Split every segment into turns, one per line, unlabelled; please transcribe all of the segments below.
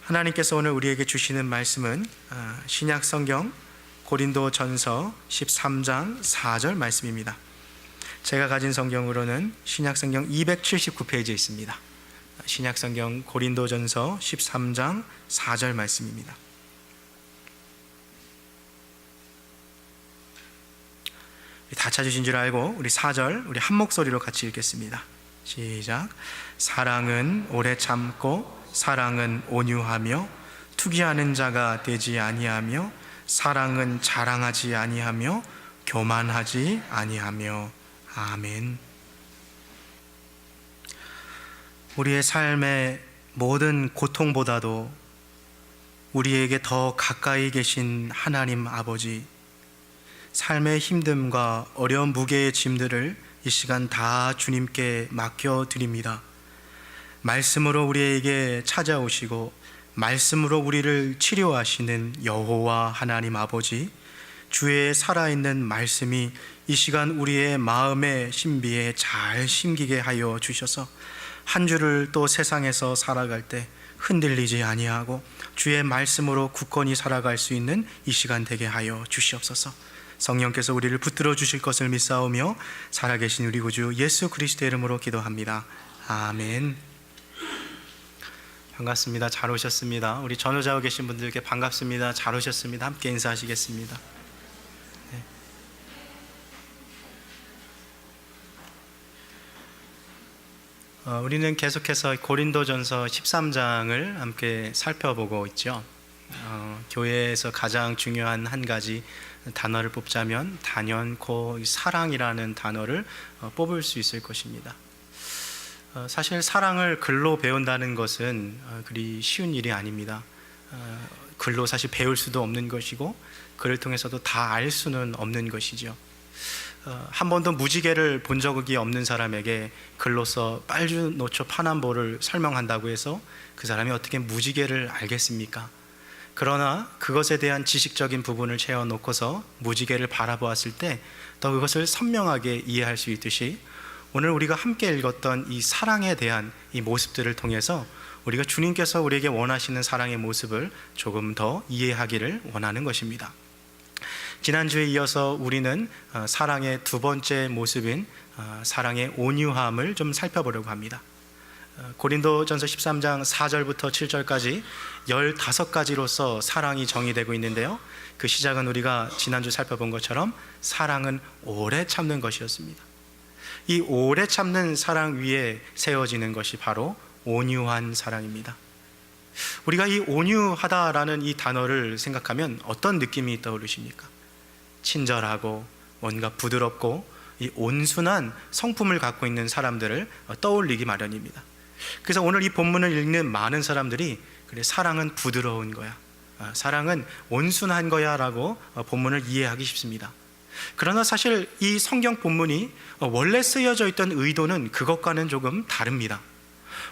하나님께서 오늘 우리에게 주시는 말씀은 신약성경 고린도전서 13장 4절 말씀입니다. 제가 가진 성경으로는 신약성경 279페이지에 있습니다. 신약성경 고린도전서 13장 4절 말씀입니다. 다 찾으신 줄 알고 우리 4절 우리 한 목소리로 같이 읽겠습니다. 시작. 사랑은 오래 참고 사랑은 온유하며 투기하는 자가 되지 아니하며 사랑은 자랑하지 아니하며 교만하지 아니하며. 아멘. 우리의 삶의 모든 고통보다도 우리에게 더 가까이 계신 하나님 아버지, 삶의 힘듦과 어려운 무게의 짐들을 이 시간 다 주님께 맡겨드립니다. 말씀으로 우리에게 찾아오시고 말씀으로 우리를 치료하시는 여호와 하나님 아버지, 주의 살아있는 말씀이 이 시간 우리의 마음의 신비에 잘 심기게 하여 주셔서 한 주를 또 세상에서 살아갈 때 흔들리지 아니하고 주의 말씀으로 굳건히 살아갈 수 있는 이 시간 되게 하여 주시옵소서. 성령께서 우리를 붙들어 주실 것을 믿사오며 살아계신 우리 구주 예수 그리스도의 이름으로 기도합니다. 아멘. 반갑습니다. 잘 오셨습니다. 우리 전후좌우 계신 분들께 반갑습니다. 잘 오셨습니다. 함께 인사하시겠습니다. 우리는 계속해서 고린도전서 13장을 함께 살펴보고 있죠. 교회에서 가장 중요한 한 가지 단어를 뽑자면 단연코 사랑이라는 단어를 뽑을 수 있을 것입니다. 사실 사랑을 글로 배운다는 것은 그리 쉬운 일이 아닙니다. 글로 사실 배울 수도 없는 것이고 글을 통해서도 다 알 수는 없는 것이죠. 한 번도 무지개를 본 적이 없는 사람에게 글로써 빨주노초 파남보를 설명한다고 해서 그 사람이 어떻게 무지개를 알겠습니까? 그러나 그것에 대한 지식적인 부분을 채워놓고서 무지개를 바라보았을 때 더 그것을 선명하게 이해할 수 있듯이 오늘 우리가 함께 읽었던 이 사랑에 대한 이 모습들을 통해서 우리가 주님께서 우리에게 원하시는 사랑의 모습을 조금 더 이해하기를 원하는 것입니다. 지난주에 이어서 우리는 사랑의 두 번째 모습인 사랑의 온유함을 좀 살펴보려고 합니다. 고린도전서 13장 4절부터 7절까지 15가지로서 사랑이 정의되고 있는데요, 그 시작은 우리가 지난주 살펴본 것처럼 사랑은 오래 참는 것이었습니다. 이 오래 참는 사랑 위에 세워지는 것이 바로 온유한 사랑입니다. 우리가 이 온유하다라는 이 단어를 생각하면 어떤 느낌이 떠오르십니까? 친절하고 뭔가 부드럽고 이 온순한 성품을 갖고 있는 사람들을 떠올리기 마련입니다. 그래서 오늘 이 본문을 읽는 많은 사람들이 그래, 사랑은 부드러운 거야, 사랑은 온순한 거야 라고 본문을 이해하기 쉽습니다. 그러나 사실 이 성경 본문이 원래 쓰여져 있던 의도는 그것과는 조금 다릅니다.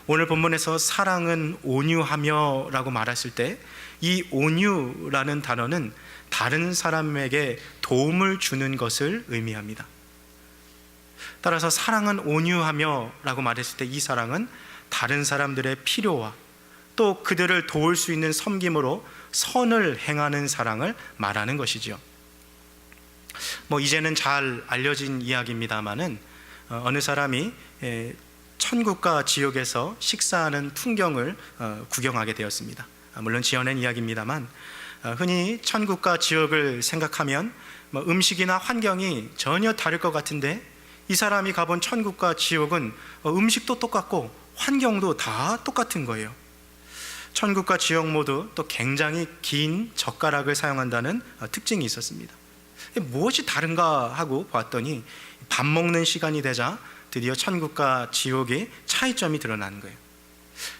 오늘 본문에서 사랑은 온유하며 라고 말했을 때 이 온유라는 단어는 다른 사람에게 도움을 주는 것을 의미합니다. 따라서 사랑은 온유하며 라고 말했을 때 이 사랑은 다른 사람들의 필요와 또 그들을 도울 수 있는 섬김으로 선을 행하는 사랑을 말하는 것이죠. 이제는 잘 알려진 이야기입니다마는 어느 사람이 천국과 지옥에서 식사하는 풍경을 구경하게 되었습니다. 물론 지어낸 이야기입니다만 흔히 천국과 지옥을 생각하면 음식이나 환경이 전혀 다를 것 같은데 이 사람이 가본 천국과 지옥은 음식도 똑같고 환경도 다 똑같은 거예요. 천국과 지옥 모두 또 굉장히 긴 젓가락을 사용한다는 특징이 있었습니다. 무엇이 다른가 하고 봤더니 밥 먹는 시간이 되자 드디어 천국과 지옥의 차이점이 드러나는 거예요.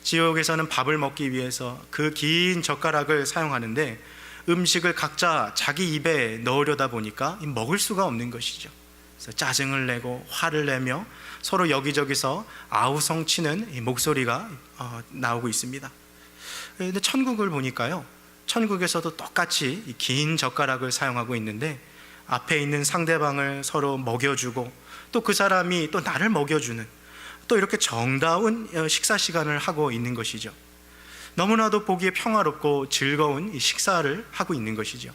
지옥에서는 밥을 먹기 위해서 그 긴 젓가락을 사용하는데 음식을 각자 자기 입에 넣으려다 보니까 먹을 수가 없는 것이죠. 그래서 짜증을 내고 화를 내며 서로 여기저기서 아우성치는 이 목소리가 나오고 있습니다. 그런데 천국을 보니까요, 천국에서도 똑같이 이 긴 젓가락을 사용하고 있는데 앞에 있는 상대방을 서로 먹여주고 또 그 사람이 또 나를 먹여주는, 또 이렇게 정다운 식사 시간을 하고 있는 것이죠. 너무나도 보기에 평화롭고 즐거운 이 식사를 하고 있는 것이죠.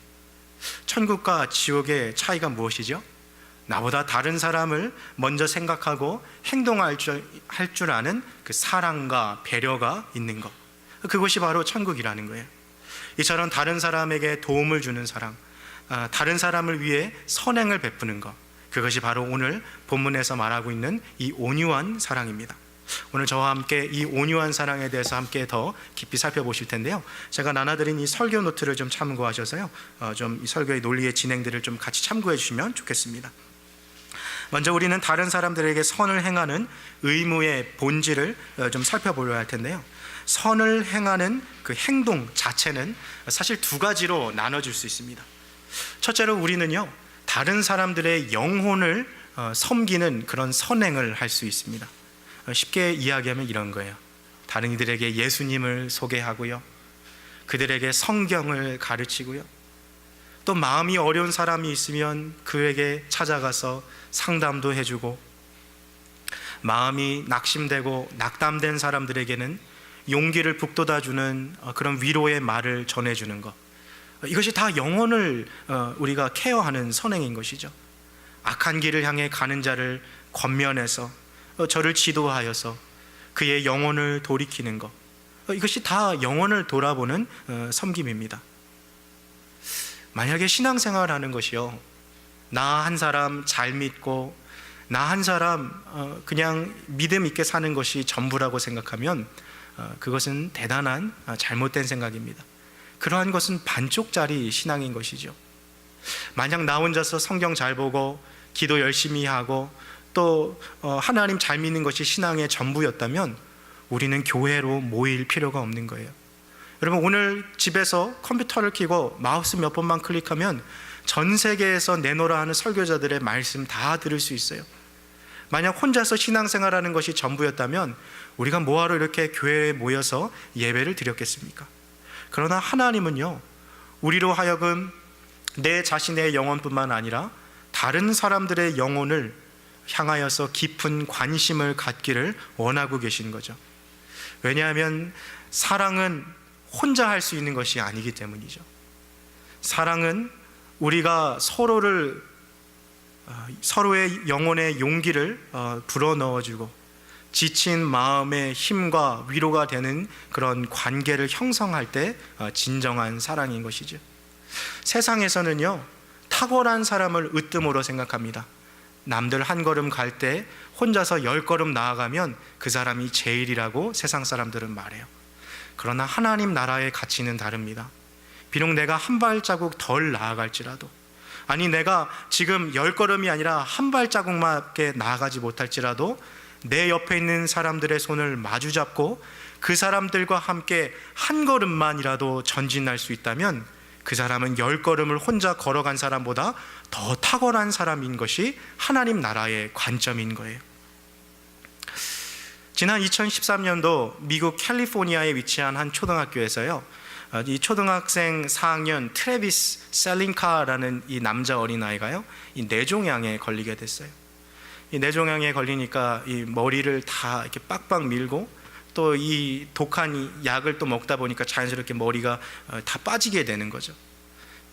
천국과 지옥의 차이가 무엇이죠? 나보다 다른 사람을 먼저 생각하고 행동할 줄 아는 그 사랑과 배려가 있는 것, 그것이 바로 천국이라는 거예요. 이처럼 다른 사람에게 도움을 주는 사랑, 다른 사람을 위해 선행을 베푸는 것, 그것이 바로 오늘 본문에서 말하고 있는 이 온유한 사랑입니다. 오늘 저와 함께 이 온유한 사랑에 대해서 함께 더 깊이 살펴보실 텐데요, 제가 나눠드린 이 설교 노트를 좀 참고하셔서요, 좀 이 설교의 논리의 진행들을 좀 같이 참고해 주시면 좋겠습니다. 먼저 우리는 다른 사람들에게 선을 행하는 의무의 본질을 좀 살펴보려 할 텐데요, 선을 행하는 그 행동 자체는 사실 두 가지로 나눠질 수 있습니다. 첫째로 우리는요, 다른 사람들의 영혼을 섬기는 그런 선행을 할 수 있습니다. 쉽게 이야기하면 이런 거예요. 다른 이들에게 예수님을 소개하고요, 그들에게 성경을 가르치고요, 또 마음이 어려운 사람이 있으면 그에게 찾아가서 상담도 해주고, 마음이 낙심되고 낙담된 사람들에게는 용기를 북돋아주는 그런 위로의 말을 전해주는 것, 이것이 다 영혼을 우리가 케어하는 선행인 것이죠. 악한 길을 향해 가는 자를 권면해서 저를 지도하여서 그의 영혼을 돌이키는 것, 이것이 다 영혼을 돌아보는 섬김입니다. 만약에 신앙생활을 하는 것이요, 나 한 사람 잘 믿고 나 한 사람 그냥 믿음 있게 사는 것이 전부라고 생각하면 그것은 대단한 잘못된 생각입니다. 그러한 것은 반쪽짜리 신앙인 것이죠. 만약 나 혼자서 성경 잘 보고 기도 열심히 하고 또 하나님 잘 믿는 것이 신앙의 전부였다면 우리는 교회로 모일 필요가 없는 거예요. 여러분, 오늘 집에서 컴퓨터를 켜고 마우스 몇 번만 클릭하면 전 세계에서 내노라 하는 설교자들의 말씀 다 들을 수 있어요. 만약 혼자서 신앙생활하는 것이 전부였다면 우리가 뭐하러 이렇게 교회에 모여서 예배를 드렸겠습니까? 그러나 하나님은요, 우리로 하여금 내 자신의 영혼뿐만 아니라 다른 사람들의 영혼을 향하여서 깊은 관심을 갖기를 원하고 계신 거죠. 왜냐하면 사랑은 혼자 할 수 있는 것이 아니기 때문이죠. 사랑은 우리가 서로의 영혼의 용기를 불어넣어주고 지친 마음의 힘과 위로가 되는 그런 관계를 형성할 때 진정한 사랑인 것이죠. 세상에서는요, 탁월한 사람을 으뜸으로 생각합니다. 남들 한 걸음 갈 때 혼자서 10걸음 나아가면 그 사람이 제일이라고 세상 사람들은 말해요. 그러나 하나님 나라의 가치는 다릅니다. 비록 내가 한 발자국 덜 나아갈지라도, 아니 내가 지금 10걸음이 아니라 한 발자국밖에 나아가지 못할지라도 내 옆에 있는 사람들의 손을 마주잡고 그 사람들과 함께 한 걸음만이라도 전진할 수 있다면 그 사람은 10걸음을 혼자 걸어간 사람보다 더 탁월한 사람인 것이 하나님 나라의 관점인 거예요. 지난 2013년도 미국 캘리포니아에 위치한 한 초등학교에서요, 이 초등학생 4학년 트래비스 셀링카라는 이 남자 어린아이가요, 이 뇌종양에 걸리게 됐어요. 이 뇌종양에 걸리니까 이 머리를 다 이렇게 빡빡 밀고 또 이 독한 이 약을 또 먹다 보니까 자연스럽게 머리가 다 빠지게 되는 거죠.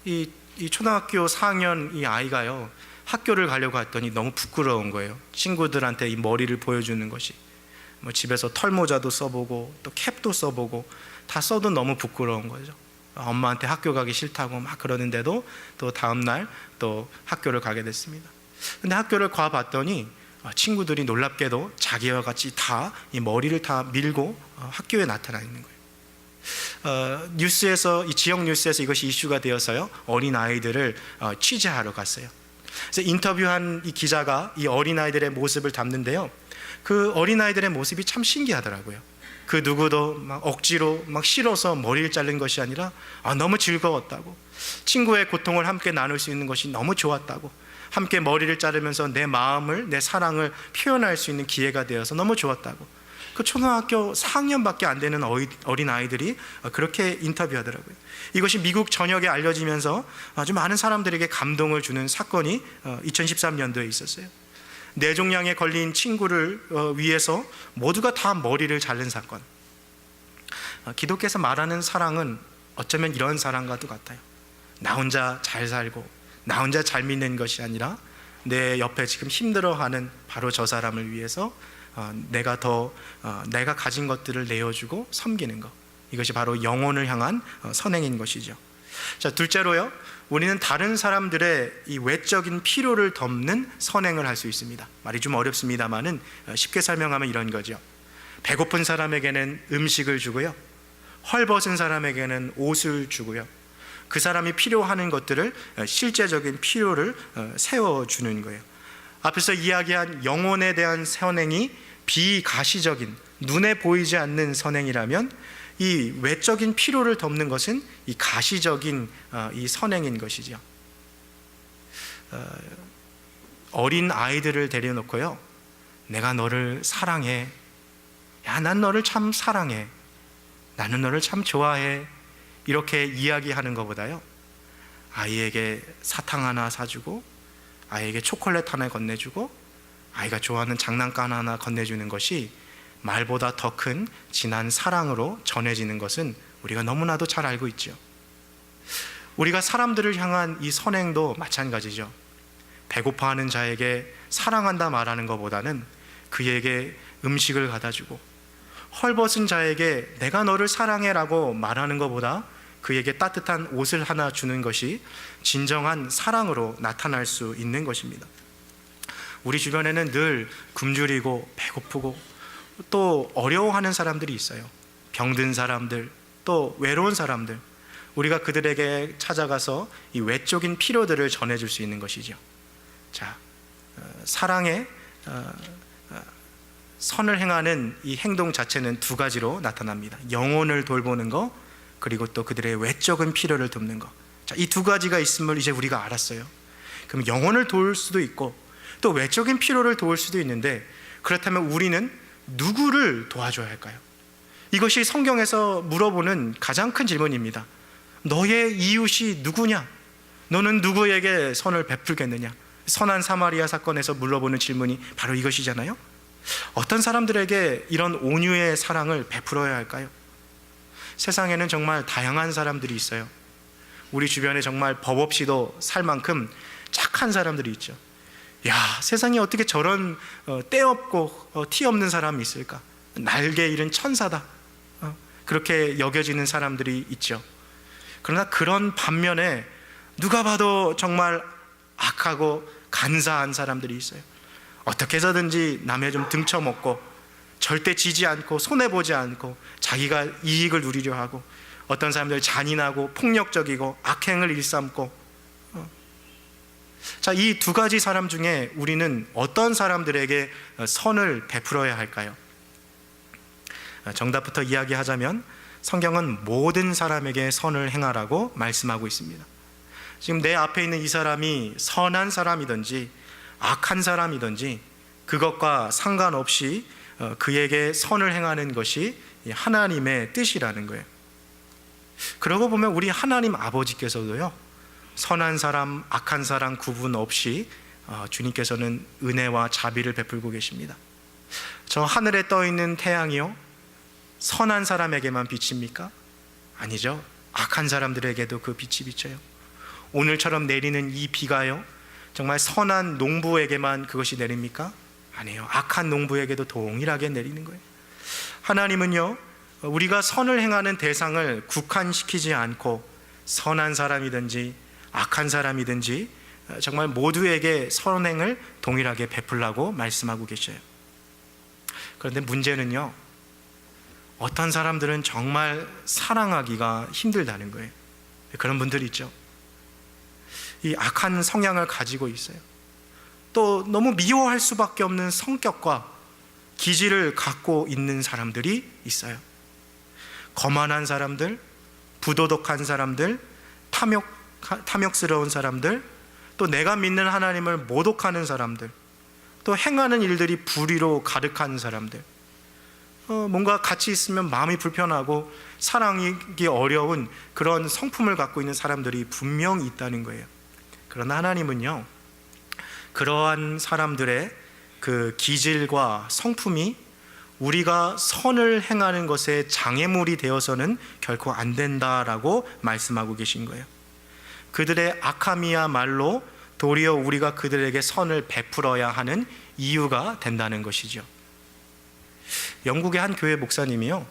이 초등학교 4학년 이 아이가요, 학교를 가려고 했더니 너무 부끄러운 거예요. 친구들한테 이 머리를 보여주는 것이. 뭐 집에서 털모자도 써보고 또 캡도 써보고 다 써도 너무 부끄러운 거죠. 엄마한테 학교 가기 싫다고 막 그러는데도 또 다음날 또 학교를 가게 됐습니다. 근데 학교를 가봤더니 친구들이 놀랍게도 자기와 같이 다 이 머리를 다 밀고 학교에 나타나 있는 거예요. 뉴스에서, 이 지역 뉴스에서 이것이 이슈가 되어서요, 어린 아이들을 취재하러 갔어요. 그래서 인터뷰한 이 기자가 이 어린 아이들의 모습을 담는데요, 그 어린 아이들의 모습이 참 신기하더라고요. 그 누구도 막 억지로 막 싫어서 머리를 자른 것이 아니라 너무 즐거웠다고, 친구의 고통을 함께 나눌 수 있는 것이 너무 좋았다고, 함께 머리를 자르면서 내 마음을, 내 사랑을 표현할 수 있는 기회가 되어서 너무 좋았다고, 그 초등학교 4학년밖에 안 되는 어린 아이들이 그렇게 인터뷰하더라고요. 이것이 미국 전역에 알려지면서 아주 많은 사람들에게 감동을 주는 사건이 2013년도에 있었어요. 뇌종양에 걸린 친구를 위해서 모두가 다 머리를 자른 사건. 기독교에서 말하는 사랑은 어쩌면 이런 사랑과도 같아요. 나 혼자 잘 살고 나 혼자 잘 믿는 것이 아니라 내 옆에 지금 힘들어하는 바로 저 사람을 위해서 내가 가진 것들을 내어주고 섬기는 것, 이것이 바로 영혼을 향한 선행인 것이죠. 자, 둘째로요, 우리는 다른 사람들의 이 외적인 필요를 덮는 선행을 할 수 있습니다. 말이 좀 어렵습니다만은 쉽게 설명하면 이런 거죠. 배고픈 사람에게는 음식을 주고요, 헐벗은 사람에게는 옷을 주고요, 그 사람이 필요하는 것들을, 실제적인 필요를 세워주는 거예요. 앞에서 이야기한 영혼에 대한 선행이 비가시적인, 눈에 보이지 않는 선행이라면, 이 외적인 필요를 덮는 것은 이 가시적인 이 선행인 것이죠. 어린 아이들을 데려놓고요, 내가 너를 사랑해, 야, 난 너를 참 사랑해, 나는 너를 참 좋아해, 이렇게 이야기하는 것보다요, 아이에게 사탕 하나 사주고 아이에게 초콜릿 하나 건네주고 아이가 좋아하는 장난감 하나 건네주는 것이 말보다 더 큰 진한 사랑으로 전해지는 것은 우리가 너무나도 잘 알고 있죠. 우리가 사람들을 향한 이 선행도 마찬가지죠. 배고파하는 자에게 사랑한다 말하는 것보다는 그에게 음식을 갖다 주고, 헐벗은 자에게 내가 너를 사랑해라고 말하는 것보다 그에게 따뜻한 옷을 하나 주는 것이 진정한 사랑으로 나타날 수 있는 것입니다. 우리 주변에는 늘 굶주리고 배고프고 또 어려워하는 사람들이 있어요. 병든 사람들, 또 외로운 사람들, 우리가 그들에게 찾아가서 이 외적인 필요들을 전해줄 수 있는 것이죠. 자, 사랑의 선을 행하는 이 행동 자체는 두 가지로 나타납니다. 영혼을 돌보는 것, 그리고 또 그들의 외적인 필요를 돕는 것. 자, 이 두 가지가 있음을 이제 우리가 알았어요. 그럼 영혼을 도울 수도 있고 또 외적인 필요를 도울 수도 있는데, 그렇다면 우리는 누구를 도와줘야 할까요? 이것이 성경에서 물어보는 가장 큰 질문입니다. 너의 이웃이 누구냐? 너는 누구에게 선을 베풀겠느냐? 선한 사마리아 사건에서 물어보는 질문이 바로 이것이잖아요. 어떤 사람들에게 이런 온유의 사랑을 베풀어야 할까요? 세상에는 정말 다양한 사람들이 있어요. 우리 주변에 정말 법 없이도 살 만큼 착한 사람들이 있죠. 야, 세상에 어떻게 저런 때 없고 티 없는 사람이 있을까? 날개 잃은 천사다, 그렇게 여겨지는 사람들이 있죠. 그러나 그런 반면에 누가 봐도 정말 악하고 간사한 사람들이 있어요. 어떻게 해서든지 남의 좀 등쳐먹고 절대 지지 않고 손해보지 않고 자기가 이익을 누리려 하고, 어떤 사람들 잔인하고 폭력적이고 악행을 일삼고. 자, 이 두 가지 사람 중에 우리는 어떤 사람들에게 선을 베풀어야 할까요? 정답부터 이야기하자면 성경은 모든 사람에게 선을 행하라고 말씀하고 있습니다. 지금 내 앞에 있는 이 사람이 선한 사람이든지 악한 사람이든지 그것과 상관없이 그에게 선을 행하는 것이 하나님의 뜻이라는 거예요. 그러고 보면 우리 하나님 아버지께서도요, 선한 사람, 악한 사람 구분 없이 주님께서는 은혜와 자비를 베풀고 계십니다. 저 하늘에 떠 있는 태양이요, 선한 사람에게만 비칩니까? 아니죠. 악한 사람들에게도 그 빛이 비쳐요. 오늘처럼 내리는 이 비가요, 정말 선한 농부에게만 그것이 내립니까? 아니에요. 악한 농부에게도 동일하게 내리는 거예요. 하나님은요, 우리가 선을 행하는 대상을 국한시키지 않고 선한 사람이든지 악한 사람이든지 정말 모두에게 선행을 동일하게 베풀라고 말씀하고 계셔요. 그런데 문제는요, 어떤 사람들은 정말 사랑하기가 힘들다는 거예요. 그런 분들이 있죠. 이 악한 성향을 가지고 있어요. 또 너무 미워할 수밖에 없는 성격과 기질을 갖고 있는 사람들이 있어요. 거만한 사람들, 부도덕한 사람들, 탐욕스러운 사람들, 또 내가 믿는 하나님을 모독하는 사람들, 또 행하는 일들이 불의로 가득한 사람들, 뭔가 같이 있으면 마음이 불편하고 사랑하기 어려운 그런 성품을 갖고 있는 사람들이 분명히 있다는 거예요. 그러나 하나님은요, 그러한 사람들의 그 기질과 성품이 우리가 선을 행하는 것에 장애물이 되어서는 결코 안 된다라고 말씀하고 계신 거예요. 그들의 악함이야말로 도리어 우리가 그들에게 선을 베풀어야 하는 이유가 된다는 것이죠. 영국의 한 교회 목사님이요,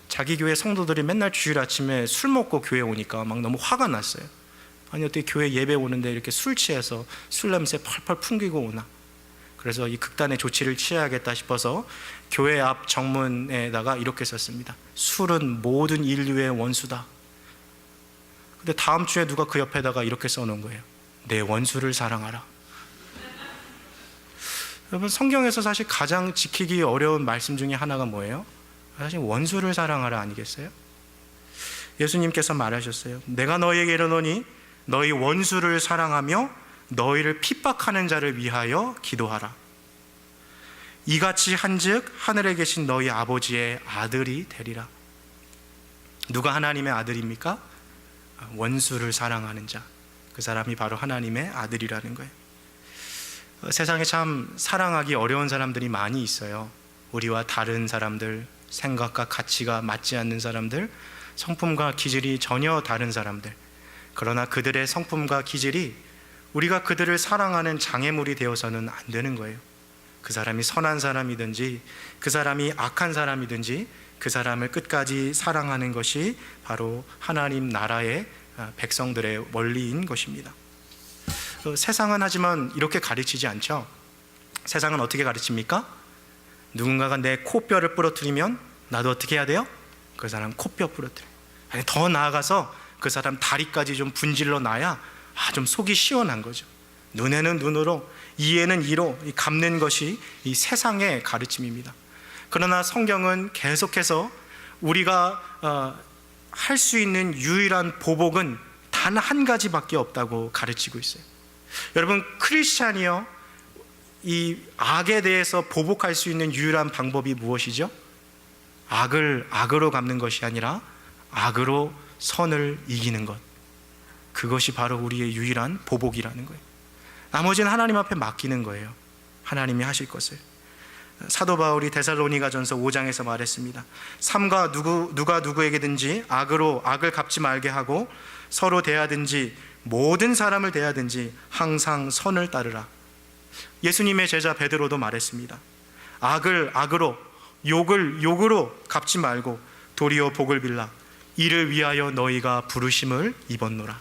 자기 교회 성도들이 맨날 주일 아침에 술 먹고 교회 오니까 막 너무 화가 났어요. 아니 어떻게 교회 예배 오는데 이렇게 술 취해서 술 냄새 펄펄 풍기고 오나. 그래서 이 극단의 조치를 취해야겠다 싶어서 교회 앞 정문에다가 이렇게 썼습니다. 술은 모든 인류의 원수다. 근데 다음 주에 누가 그 옆에다가 이렇게 써놓은 거예요. 내 원수를 사랑하라. 여러분, 성경에서 사실 가장 지키기 어려운 말씀 중에 하나가 뭐예요? 사실 원수를 사랑하라 아니겠어요? 예수님께서 말하셨어요. 내가 너희에게 이르노니 너희 원수를 사랑하며 너희를 핍박하는 자를 위하여 기도하라. 이같이 한즉 하늘에 계신 너희 아버지의 아들이 되리라. 누가 하나님의 아들입니까? 원수를 사랑하는 자, 그 사람이 바로 하나님의 아들이라는 거예요. 세상에 참 사랑하기 어려운 사람들이 많이 있어요. 우리와 다른 사람들, 생각과 가치가 맞지 않는 사람들, 성품과 기질이 전혀 다른 사람들. 그러나 그들의 성품과 기질이 우리가 그들을 사랑하는 장애물이 되어서는 안 되는 거예요. 그 사람이 선한 사람이든지 그 사람이 악한 사람이든지 그 사람을 끝까지 사랑하는 것이 바로 하나님 나라의 백성들의 원리인 것입니다. 세상은 하지만 이렇게 가르치지 않죠. 세상은 어떻게 가르칩니까? 누군가가 내 코뼈를 부러뜨리면 나도 어떻게 해야 돼요? 그 사람 코뼈 부러뜨려. 아니, 더 나아가서 그 사람 다리까지 좀 분질러 놔야 좀 속이 시원한 거죠. 눈에는 눈으로, 이에는 이로 갚는 것이 이 세상의 가르침입니다. 그러나 성경은 계속해서 우리가 할 수 있는 유일한 보복은 단 한 가지밖에 없다고 가르치고 있어요. 여러분, 크리스찬이요, 이 악에 대해서 보복할 수 있는 유일한 방법이 무엇이죠? 악을 악으로 갚는 것이 아니라 악으로 선을 이기는 것. 그것이 바로 우리의 유일한 보복이라는 거예요. 나머지는 하나님 앞에 맡기는 거예요. 하나님이 하실 것을. 사도 바울이 데살로니가전서 5장에서 말했습니다. 삼가 누가 누구에게든지 악으로 악을 갚지 말게 하고 서로 대하든지 모든 사람을 대하든지 항상 선을 따르라. 예수님의 제자 베드로도 말했습니다. 악을 악으로, 욕을 욕으로 갚지 말고 도리어 복을 빌라. 이를 위하여 너희가 부르심을 입었노라.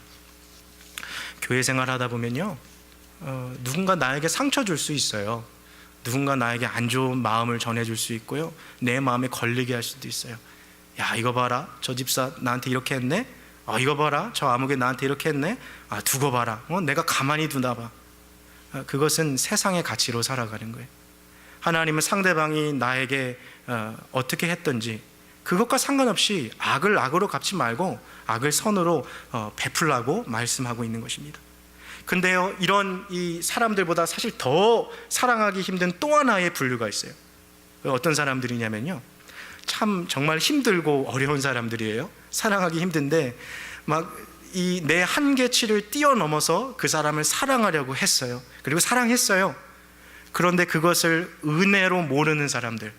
교회 생활하다 보면요, 누군가 나에게 상처 줄 수 있어요. 누군가 나에게 안 좋은 마음을 전해줄 수 있고요, 내 마음에 걸리게 할 수도 있어요. 야, 이거 봐라, 저 집사 나한테 이렇게 했네. 이거 봐라, 저 아무개 나한테 이렇게 했네. 두고 봐라, 내가 가만히 두나 봐. 그것은 세상의 가치로 살아가는 거예요. 하나님은 상대방이 나에게 어떻게 했든지 그것과 상관없이 악을 악으로 갚지 말고 악을 선으로 베풀라고 말씀하고 있는 것입니다. 근데요, 이런 이 사람들보다 사실 더 사랑하기 힘든 또 하나의 분류가 있어요. 어떤 사람들이냐면요, 참 정말 힘들고 어려운 사람들이에요. 사랑하기 힘든데 막 이 내 한계치를 뛰어넘어서 그 사람을 사랑하려고 했어요. 그리고 사랑했어요. 그런데 그것을 은혜로 모르는 사람들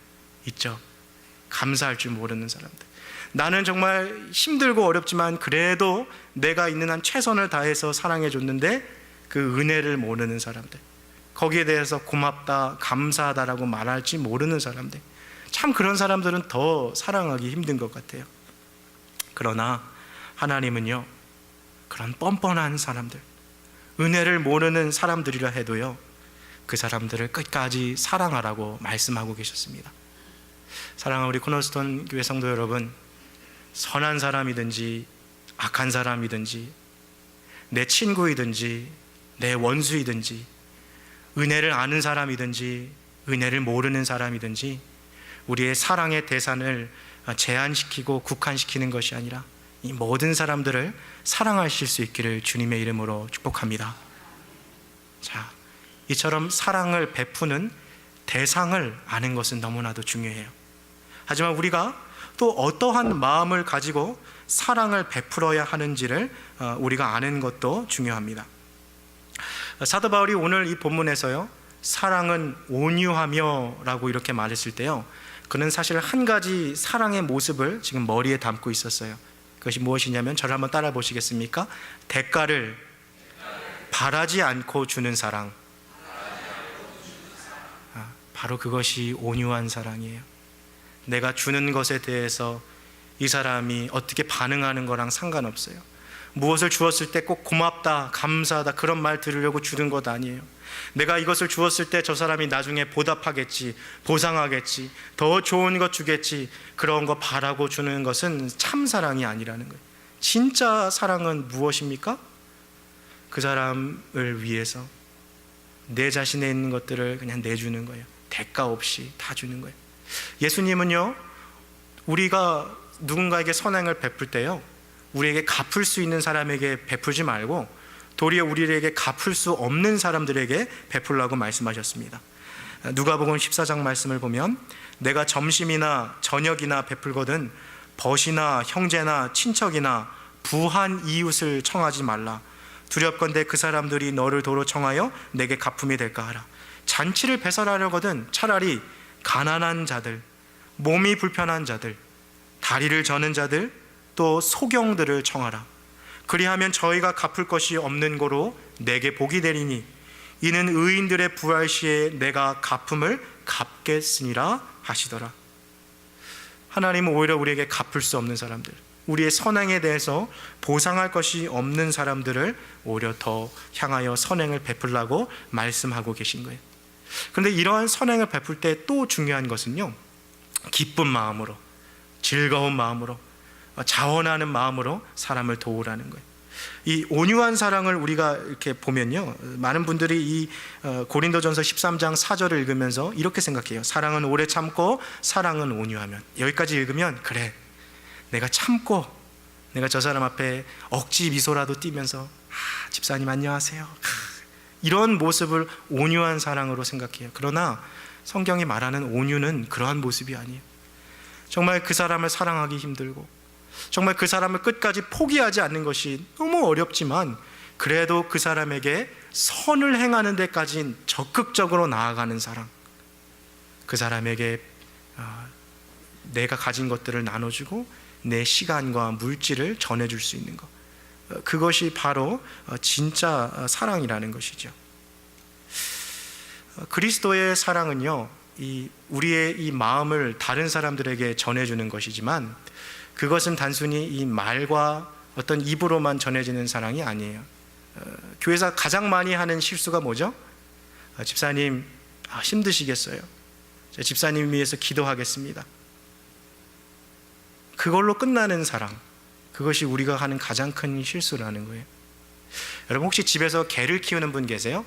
있죠. 감사할 줄 모르는 사람들. 나는 정말 힘들고 어렵지만 그래도 내가 있는 한 최선을 다해서 사랑해 줬는데 그 은혜를 모르는 사람들, 거기에 대해서 고맙다, 감사하다라고 말할지 모르는 사람들, 참 그런 사람들은 더 사랑하기 힘든 것 같아요. 그러나 하나님은요, 그런 뻔뻔한 사람들, 은혜를 모르는 사람들이라 해도요, 그 사람들을 끝까지 사랑하라고 말씀하고 계셨습니다. 사랑하는 우리 코너스톤 교회 성도 여러분, 선한 사람이든지 악한 사람이든지 내 친구이든지 내 원수이든지 은혜를 아는 사람이든지 은혜를 모르는 사람이든지 우리의 사랑의 대상을 제한시키고 국한시키는 것이 아니라 이 모든 사람들을 사랑하실 수 있기를 주님의 이름으로 축복합니다. 자, 이처럼 사랑을 베푸는 대상을 아는 것은 너무나도 중요해요. 하지만 우리가 또 어떠한 마음을 가지고 사랑을 베풀어야 하는지를 우리가 아는 것도 중요합니다. 사도 바울이 오늘 이 본문에서요, 사랑은 온유하며 라고 이렇게 말했을 때요, 그는 사실 한 가지 사랑의 모습을 지금 머리에 담고 있었어요. 그것이 무엇이냐면, 저를 한번 따라 보시겠습니까? 대가를 바라지 않고 주는 사랑. 바로 그것이 온유한 사랑이에요. 내가 주는 것에 대해서 이 사람이 어떻게 반응하는 거랑 상관없어요. 무엇을 주었을 때 꼭 고맙다, 감사하다 그런 말 들으려고 주는 것 아니에요. 내가 이것을 주었을 때 저 사람이 나중에 보답하겠지, 보상하겠지, 더 좋은 것 주겠지, 그런 거 바라고 주는 것은 참 사랑이 아니라는 거예요. 진짜 사랑은 무엇입니까? 그 사람을 위해서 내 자신에 있는 것들을 그냥 내주는 거예요. 대가 없이 다 주는 거예요. 예수님은요, 우리가 누군가에게 선행을 베풀 때요, 우리에게 갚을 수 있는 사람에게 베풀지 말고 도리어 우리에게 갚을 수 없는 사람들에게 베풀라고 말씀하셨습니다. 누가복음 14장 말씀을 보면, 내가 점심이나 저녁이나 베풀거든 벗이나 형제나 친척이나 부한 이웃을 청하지 말라. 두렵건대 그 사람들이 너를 도로 청하여 내게 갚음이 될까 하라. 잔치를 배설하려거든 차라리 가난한 자들, 몸이 불편한 자들, 다리를 저는 자들, 또 소경들을 청하라. 그리하면 저희가 갚을 것이 없는 고로 내게 복이 되리니 이는 의인들의 부활 시에 내가 갚음을 갚겠으니라 하시더라. 하나님은 오히려 우리에게 갚을 수 없는 사람들, 우리의 선행에 대해서 보상할 것이 없는 사람들을 오히려 더 향하여 선행을 베풀라고 말씀하고 계신 거예요. 그런데 이러한 선행을 베풀 때 또 중요한 것은요, 기쁜 마음으로, 즐거운 마음으로, 자원하는 마음으로 사람을 도우라는 거예요. 이 온유한 사랑을 우리가 이렇게 보면요, 많은 분들이 이 고린도전서 13장 4절을 읽으면서 이렇게 생각해요. 사랑은 오래 참고 사랑은 온유하면. 여기까지 읽으면, 그래, 내가 참고 내가 저 사람 앞에 억지 미소라도 띠면서 집사님 안녕하세요, 이런 모습을 온유한 사랑으로 생각해요. 그러나 성경이 말하는 온유는 그러한 모습이 아니에요. 정말 그 사람을 사랑하기 힘들고, 정말 그 사람을 끝까지 포기하지 않는 것이 너무 어렵지만, 그래도 그 사람에게 선을 행하는 데까지 적극적으로 나아가는 사랑, 그 사람에게 내가 가진 것들을 나눠주고 내 시간과 물질을 전해줄 수 있는 것, 그것이 바로 진짜 사랑이라는 것이죠. 그리스도의 사랑은요, 우리의 이 마음을 다른 사람들에게 전해주는 것이지만, 그것은 단순히 이 말과 어떤 입으로만 전해지는 사랑이 아니에요. 교회에서 가장 많이 하는 실수가 뭐죠? 집사님 힘드시겠어요? 집사님 위해서 기도하겠습니다. 그걸로 끝나는 사랑, 그것이 우리가 하는 가장 큰 실수라는 거예요. 여러분, 혹시 집에서 개를 키우는 분 계세요?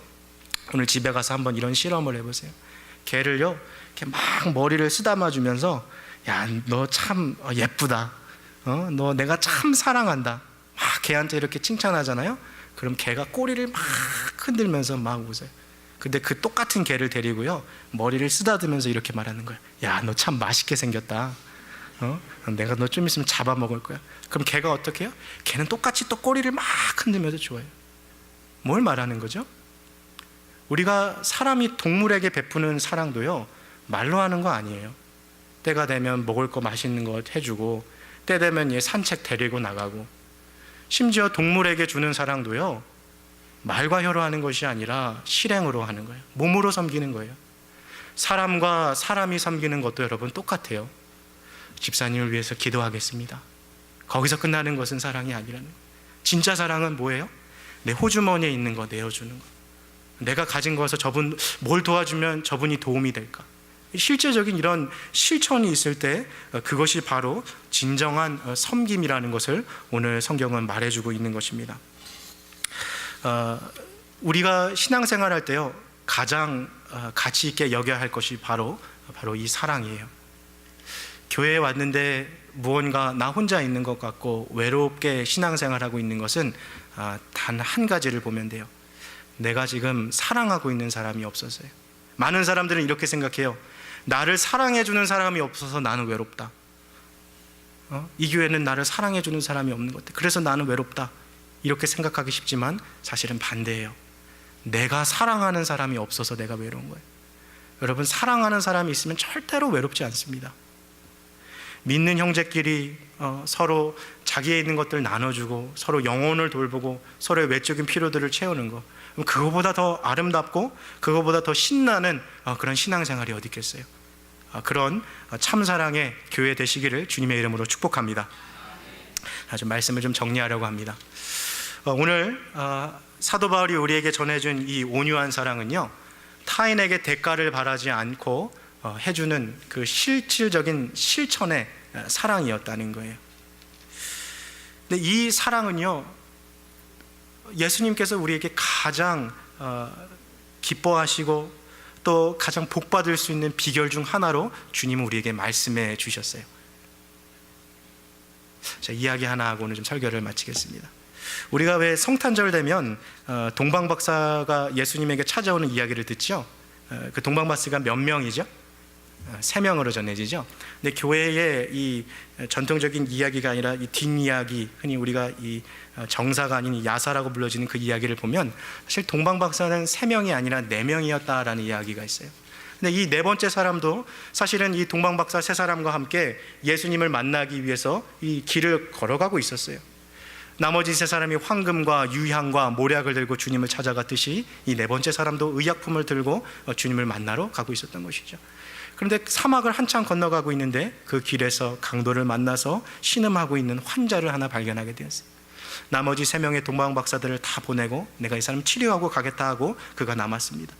오늘 집에 가서 한번 이런 실험을 해보세요. 개를요, 이렇게 막 머리를 쓰다마 주면서, 야, 너 참 예쁘다, 너 내가 참 사랑한다, 막 개한테 이렇게 칭찬하잖아요. 그럼 개가 꼬리를 막 흔들면서 막 웃어요. 근데 그 똑같은 개를 데리고요, 머리를 쓰다듬으면서 이렇게 말하는 거예요. 야, 너 참 맛있게 생겼다, 내가 너 좀 있으면 잡아먹을 거야. 그럼 개가 어떻게 해요? 개는 똑같이 또 꼬리를 막 흔들면서 좋아해요. 뭘 말하는 거죠? 우리가 사람이 동물에게 베푸는 사랑도요, 말로 하는 거 아니에요. 때가 되면 먹을 거 맛있는 거 해주고, 때 되면 얘 산책 데리고 나가고, 심지어 동물에게 주는 사랑도요, 말과 혀로 하는 것이 아니라 실행으로 하는 거예요. 몸으로 섬기는 거예요. 사람과 사람이 섬기는 것도 여러분 똑같아요. 집사님을 위해서 기도하겠습니다. 거기서 끝나는 것은 사랑이 아니라는 거예요. 진짜 사랑은 뭐예요? 내 호주머니에 있는 거 내어주는 거. 내가 가진 거에서 저분 뭘 도와주면 저분이 도움이 될까? 실제적인 이런 실천이 있을 때 그것이 바로 진정한 섬김이라는 것을 오늘 성경은 말해주고 있는 것입니다. 우리가 신앙생활할 때요, 가장 가치 있게 여겨야 할 것이 바로 이 사랑이에요. 교회에 왔는데 무언가 나 혼자 있는 것 같고 외롭게 신앙생활하고 있는 것은 단 한 가지를 보면 돼요. 내가 지금 사랑하고 있는 사람이 없어서요. 많은 사람들은 이렇게 생각해요. 나를 사랑해주는 사람이 없어서 나는 외롭다. 이 교회는 나를 사랑해주는 사람이 없는 것 같아. 그래서 나는 외롭다. 이렇게 생각하기 쉽지만 사실은 반대예요. 내가 사랑하는 사람이 없어서 내가 외로운 거예요. 여러분, 사랑하는 사람이 있으면 절대로 외롭지 않습니다. 믿는 형제끼리 서로 자기에 있는 것들 나눠주고 서로 영혼을 돌보고 서로의 외적인 필요들을 채우는 것, 그거보다 더 아름답고 그거보다 더 신나는 그런 신앙생활이 어디 있겠어요. 그런 참사랑의 교회 되시기를 주님의 이름으로 축복합니다. 좀 말씀을 좀 정리하려고 합니다. 오늘 사도 바울이 우리에게 전해준 이 온유한 사랑은요, 타인에게 대가를 바라지 않고 해주는 그 실질적인 실천의 사랑이었다는 거예요. 근데 이 사랑은요, 예수님께서 우리에게 가장 기뻐하시고 또 가장 복받을 수 있는 비결 중 하나로 주님은 우리에게 말씀해 주셨어요. 자, 이야기 하나 하고 오늘 좀 설교를 마치겠습니다. 우리가 왜 성탄절 되면 동방박사가 예수님에게 찾아오는 이야기를 듣죠. 그 동방박사가 몇 명이죠? 3명으로 전해지죠. 근데 교회의 이 전통적인 이야기가 아니라 이 뒷이야기, 흔히 우리가 이 정사가 아닌 야사라고 불러지는 그 이야기를 보면 사실 동방박사는 3명이 아니라 4명이었다라는 이야기가 있어요. 근데 이 4번째 사람도 사실은 이 동방박사 3사람과 함께 예수님을 만나기 위해서 이 길을 걸어가고 있었어요. 나머지 3사람이 황금과 유향과 모략을 들고 주님을 찾아갔듯이 이 4번째 사람도 의약품을 들고 주님을 만나러 가고 있었던 것이죠. 그런데 사막을 한참 건너가고 있는데 그 길에서 강도를 만나서 신음하고 있는 환자를 하나 발견하게 되었어요. 나머지 3명의 동방박사들을 다 보내고 내가 이 사람 치료하고 가겠다 하고 그가 남았습니다.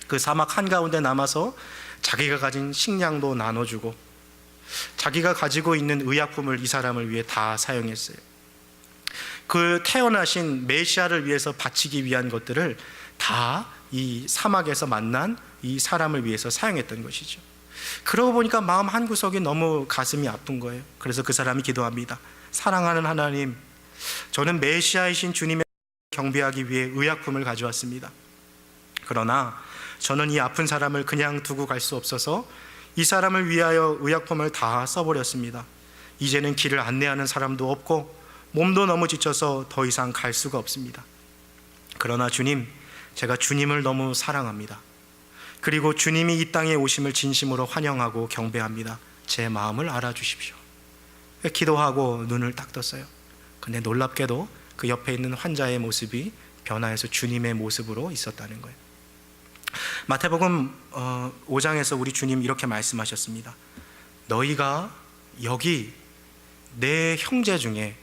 그 사막 한가운데 남아서 자기가 가진 식량도 나눠주고 자기가 가지고 있는 의약품을 이 사람을 위해 다 사용했어요. 그 태어나신 메시아를 위해서 바치기 위한 것들을 다 이 사막에서 만난 이 사람을 위해서 사용했던 것이죠. 그러고 보니까 마음 한구석이 너무 가슴이 아픈 거예요. 그래서 그 사람이 기도합니다. 사랑하는 하나님, 저는 메시아이신 주님의 경배하기 위해 의약품을 가져왔습니다. 그러나 저는 이 아픈 사람을 그냥 두고 갈 수 없어서 이 사람을 위하여 의약품을 다 써버렸습니다. 이제는 길을 안내하는 사람도 없고 몸도 너무 지쳐서 더 이상 갈 수가 없습니다. 그러나 주님, 제가 주님을 너무 사랑합니다. 그리고 주님이 이 땅에 오심을 진심으로 환영하고 경배합니다. 제 마음을 알아주십시오. 기도하고 눈을 딱 떴어요. 근데 놀랍게도 그 옆에 있는 환자의 모습이 변화해서 주님의 모습으로 있었다는 거예요. 마태복음 5장에서 우리 주님 이렇게 말씀하셨습니다. 너희가 여기 내 형제 중에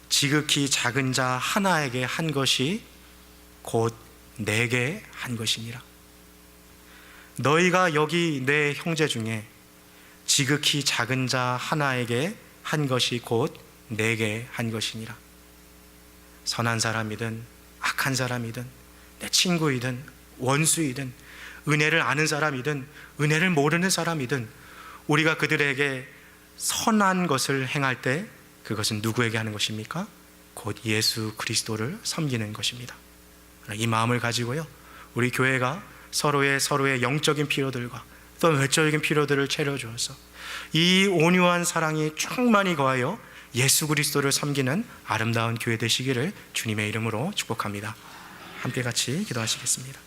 지극히 작은 자 하나에게 한 것이 곧 내게 한 것이니라. 너희가 여기 내 형제 중에 지극히 작은 자 하나에게 한 것이 곧 내게 한 것이니라. 선한 사람이든 악한 사람이든 내 친구이든 원수이든 은혜를 아는 사람이든 은혜를 모르는 사람이든 우리가 그들에게 선한 것을 행할 때 그것은 누구에게 하는 것입니까? 곧 예수 그리스도를 섬기는 것입니다. 이 마음을 가지고요, 우리 교회가 서로의 영적인 필요들과 또 외적인 필요들을 채워주어서 이 온유한 사랑이 충만히 거하여 예수 그리스도를 섬기는 아름다운 교회 되시기를 주님의 이름으로 축복합니다. 함께 같이 기도하시겠습니다.